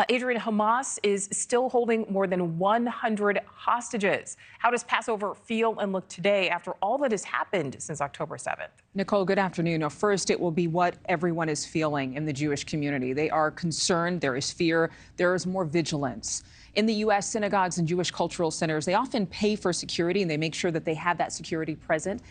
Adrian, Hamas is still holding more than 100 hostages. How does Passover feel and look today after all that has happened since October 7th? Nichole, good afternoon. Now, first, it will be what everyone is feeling in the Jewish community. They are concerned. There is fear. There is more vigilance. In the U.S., synagogues and Jewish cultural centers, they often pay for security, and they make sure that they have that security present.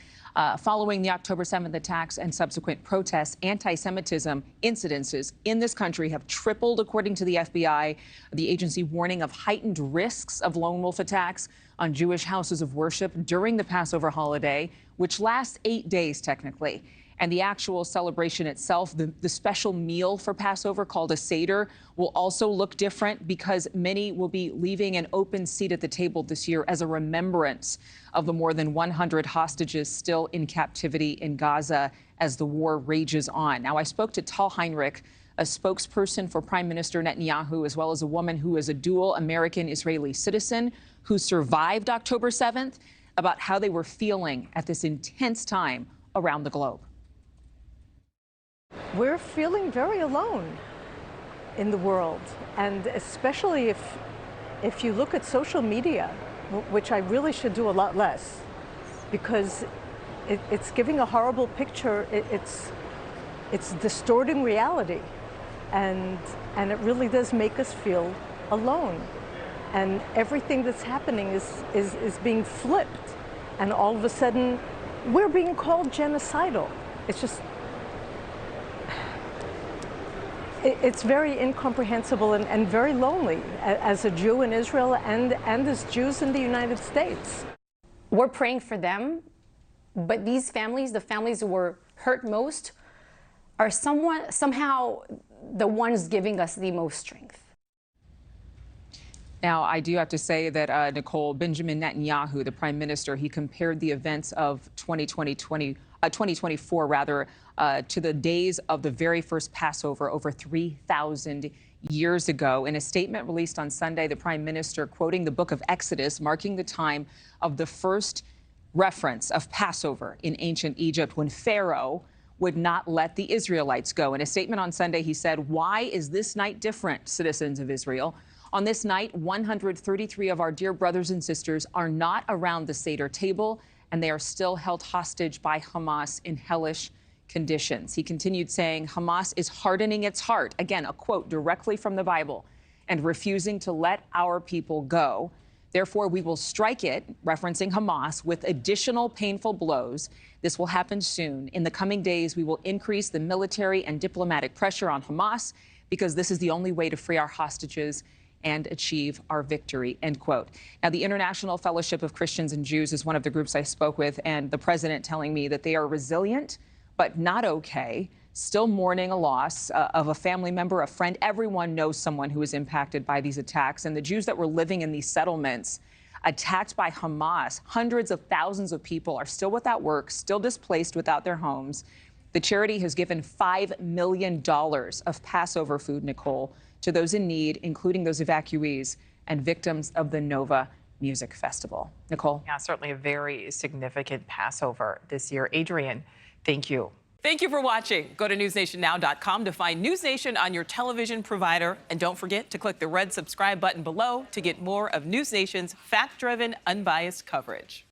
Following the October 7th attacks and subsequent protests, anti-Semitism incidences in this country have tripled, according to the FBI, the agency warning of heightened risks of lone wolf attacks on Jewish houses of worship during the Passover holiday, which lasts 8 days technically. And the actual celebration itself, the special meal for Passover called a Seder, will also look different because many will be leaving an open seat at the table this year as a remembrance of the more than 100 hostages still in captivity in Gaza as the war rages on. Now, I spoke to Tal Heinrich, a spokesperson for Prime Minister Netanyahu, as well as a woman who is a dual American-Israeli citizen who survived October 7th, about how they were feeling at this intense time around the globe. We're feeling very alone in the world, and especially if you look at social media, which I really should do a lot less, because it's giving a horrible picture. It's distorting reality, and it really does make us feel alone. And everything that's happening is being flipped, and all of a sudden we're being called genocidal. It's just, it's very incomprehensible and very lonely as a Jew in Israel and as Jews in the United States. We're praying for them, but these families, the families who were hurt most, are somehow the ones giving us the most strength. Now, I do have to say that, Nichole, Benjamin Netanyahu, the prime minister, he compared the events of 2024 to the days of the very first Passover over 3,000 years ago. In a statement released on Sunday, the prime minister, quoting the book of Exodus, marking the time of the first reference of Passover in ancient Egypt, when Pharaoh would not let the Israelites go. In a statement on Sunday, he said, "Why is this night different, citizens of Israel? On this night, 133 of our dear brothers and sisters are not around the Seder table, and they are still held hostage by Hamas in hellish conditions." He continued saying, "Hamas is hardening its heart," again, a quote directly from the Bible, "and refusing to let our people go. Therefore, we will strike it," referencing Hamas, "with additional painful blows. This will happen soon. In the coming days, we will increase the military and diplomatic pressure on Hamas because this is the only way to free our hostages and achieve our victory," end quote. Now, the International Fellowship of Christians and Jews is one of the groups I spoke with, and the president telling me that they are resilient, but not okay, still mourning a loss of a family member, a friend. Everyone knows someone who was impacted by these attacks. And the Jews that were living in these settlements attacked by Hamas, hundreds of thousands of people are still without work, still displaced without their homes. The charity has given $5 million of Passover food, Nichole, to those in need, including those evacuees and victims of the Nova Music Festival. Nichole? Yeah, certainly a very significant Passover this year. Adrian, thank you. Thank you for watching. Go to newsnationnow.com to find News Nation on your television provider. And don't forget to click the red subscribe button below to get more of News Nation's fact-driven, unbiased coverage.